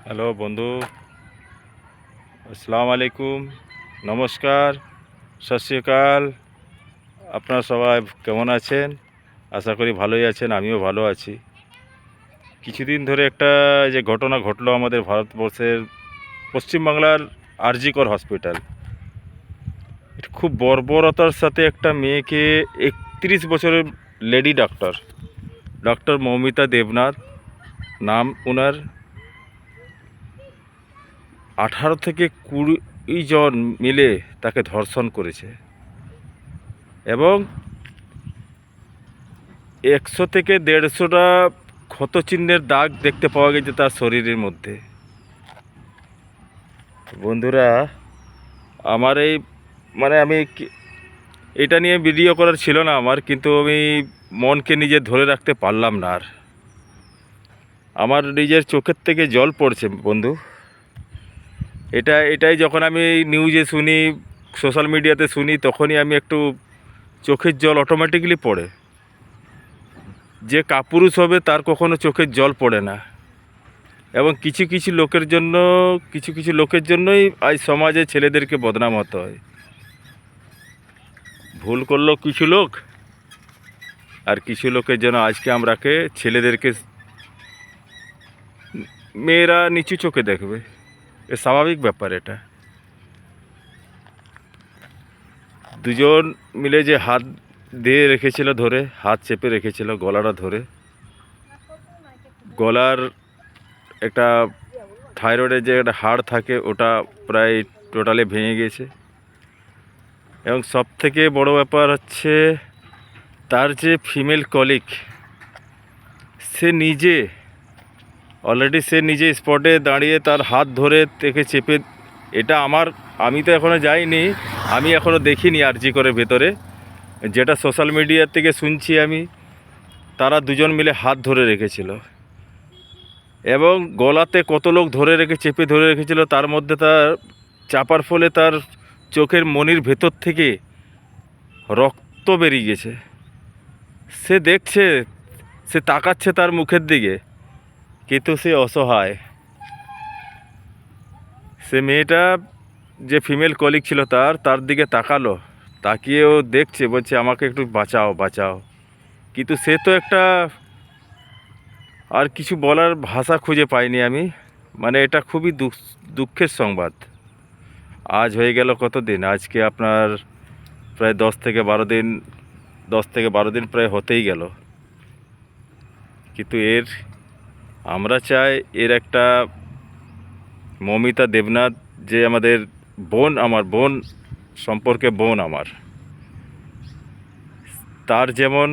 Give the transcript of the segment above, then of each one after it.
Hello বন্ধু, আসসালামু আলাইকুম, নমস্কার, সত শ্রী আকাল। আপনারা সবাই কেমন আছেন? আশা করি ভালোই আছেন, আমিও ভালো আছি। কিছুদিন ধরে একটা যে ঘটনা ঘটলো আমাদের ভারতবর্ষের পশ্চিমবাংলার আরজিকর হসপিটাল, এটা খুব বর্বরতার সাথে একটা মেয়েকে, 31 বছরের lady doctor, doctor Moumita Debnath নাম ওনার, 18 থেকে 20 জন মিলে তাকে ধর্ষণ করেছে এবং 100 থেকে 150টা ক্ষতচিহ্নের দাগ দেখতে পাওয়া গেছে তার শরীরের মধ্যে। বন্ধুরা, আমার এই আমি এটা নিয়ে ভিডিও করার ছিল না আমার, কিন্তু আমি মনকে নিজে ধরে রাখতে পারলাম না। আর আমার নিজের চোখের থেকে জল পড়ছে বন্ধু। এটাই যখন আমি নিউজে শুনি, সোশ্যাল মিডিয়াতে শুনি, তখনই আমি একটু চোখের জল অটোমেটিক্যালি পড়ে। যে কাপুরুষ হবে তার কখনো চোখের জল পড়ে না। এবং কিছু কিছু লোকের জন্যই আজ সমাজে ছেলেদেরকে বদনাম হতে হয়। ভুল করলো কিছু লোক, আর কিছু লোকের জন্য আজকে আমরাকে ছেলেদেরকে মেয়েরা নিচু চোখে দেখবে। এ স্বাভাবিক ব্যাপার। এটা দুজন মিলে যে হাত দিয়ে রেখেছিল, ধরে হাত চেপে রেখেছিল, গলাটা ধরে, গলার একটা থাইরয়েডের যে একটা হাড় থাকে ওটা প্রায় টোটালি ভেঙে গেছে। এবং সব থেকে বড় ব্যাপার হচ্ছে তার যে ফিমেল কলিগ, সে নিজে স্পটে দাঁড়িয়ে তার হাত ধরে থেকে চেপে, এটা আমি তো এখনও যাইনি, আমি এখনও দেখিনি আরজি করে ভেতরে, যেটা সোশ্যাল মিডিয়ার থেকে শুনছি আমি, তারা দুজন মিলে হাত ধরে রেখেছিল এবং গলাতে কত লোক চেপে ধরে রেখেছিল। তার মধ্যে তার চাপার ফলে তার চোখের মনির ভেতর থেকে রক্ত বেরিয়ে গেছে। সে দেখছে, সে তাকাচ্ছে তার মুখের দিকে, কিন্তু সে অসহায়। সে মেয়েটা যে ফিমেল কলিগ ছিল তার দিকে তাকালো, তাকিয়ে ও দেখছে, বলছে আমাকে একটু বাঁচাও বাঁচাও। কিন্তু সে তো আর কিছু বলার ভাষা খুঁজে পাইনি আমি। এটা খুবই দুঃখের সংবাদ। আজ হয়ে গেল কতদিন, আজকে আপনার প্রায় 10 থেকে 12 দিন প্রায় হতেই গেল। কিন্তু আমরা চাই একটা মৌমিতা দেবনাথ, যে আমাদের আমার বোন সম্পর্কে বোন আমার, তার যেমন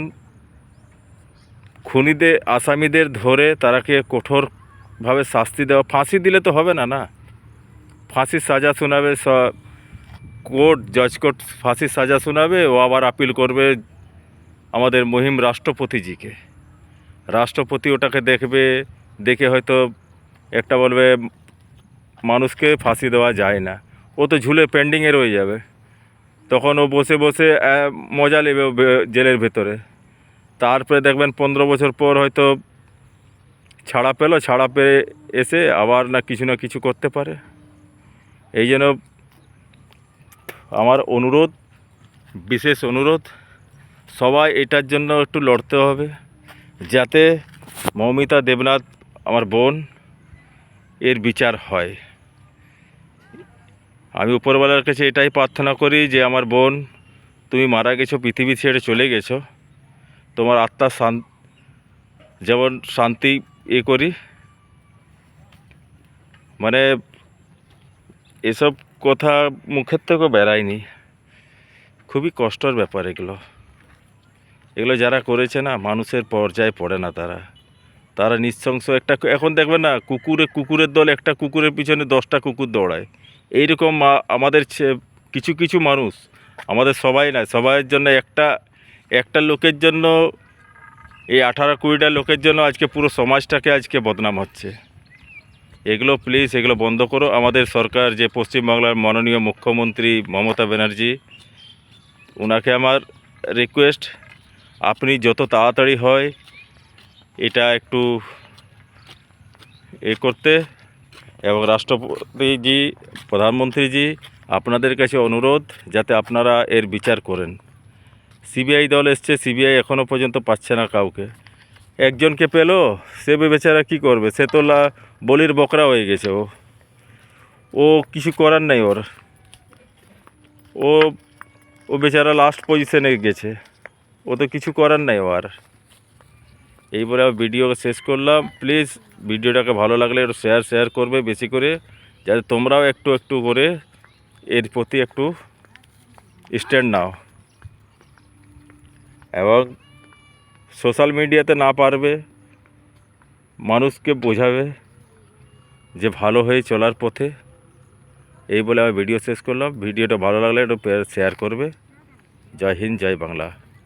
আসামিদের ধরে তারাকে কঠোরভাবে শাস্তি দেওয়া, ফাঁসি দিলে তো হবে না, না, ফাঁসির সাজা শোনাবে, জজ কোর্ট ফাঁসির সাজা শোনাবে, ও আবার আপিল করবে আমাদের মহিম রাষ্ট্রপতিজিকে। রাষ্ট্রপতি ওটাকে দেখবে, দেখে হয়তো একটা বলবে মানুষকে ফাঁসি দেওয়া যায় না, ও তো ঝুলে পেন্ডিংয়ে রয়ে যাবে। তখন ও বসে বসে মজা নেবে জেলের ভেতরে। তারপরে দেখবেন 15 বছর পর হয়তো ছাড়া পেয়ে এসে আবার না কিছু করতে পারে। এই জন্য আমার বিশেষ অনুরোধ, সবাই এটার জন্য একটু লড়তে হবে, যাতে মৌমিতা দেবনাথ আমার বোন এর বিচার হয়। আমি উপরওয়ালার কাছে এটাই প্রার্থনা করি যে আমার বোন, তুমি মারা গেছো, পৃথিবী ছেড়ে চলে গেছো, তোমার আত্মার যেমন শান্তি করি। এসব কথা মুখের থেকেও বেরায়নি। খুবই কষ্টের ব্যাপার এগুলো যারা করেছে না, মানুষের পর্যায়ে পড়ে না। তারা নৃশংস। এখন দেখবেন না, কুকুরের দল, একটা কুকুরের পিছনে 10টা কুকুর দৌড়ায়। এইরকম আমাদের কিছু মানুষ, আমাদের সবাই না, সবাইয়ের জন্য একটা লোকের জন্য, এই 18-20টা লোকের জন্য আজকে পুরো সমাজটাকে আজকে বদনাম হচ্ছে। প্লিজ এগুলো বন্ধ করো। আমাদের সরকার, যে পশ্চিমবাংলার মাননীয় মুখ্যমন্ত্রী মমতা ব্যানার্জি, ওনাকে আমার রিকোয়েস্ট, আপনি যত তাড়াতাড়ি হয় এটা একটু করতে, এবং রাষ্ট্রপতিজি, প্রধানমন্ত্রীজি, আপনাদের কাছে অনুরোধ যাতে আপনারা এর বিচার করেন। সিবিআই দল এসছে, সিবিআই এখনও পর্যন্ত পাচ্ছে না কাউকে। একজনকে পেলো, সে বেচারা কী করবে? সে তো বলির বকরা হয়ে গেছে। ও কিছু করার নেই ওর। ও ও বেচারা লাস্ট পজিশনে গেছে, ও তো কিছু করার নেই ও আর। এই বলে আমি ভিডিও শেষ করলাম। প্লিজ ভিডিওটাকে ভালো লাগলে একটু শেয়ার করবে বেশি করে, যাতে তোমরাও একটু একটু করে এর প্রতি একটু স্ট্যান্ড নাও, এবং সোশ্যাল মিডিয়াতে না পারবে মানুষকে বোঝাবে যে ভালো হয়ে চলার পথে। এই বলে আমি ভিডিও শেষ করলাম। ভিডিওটা ভালো লাগলে একটু শেয়ার করবে। জয় হিন্দ, জয় বাংলা।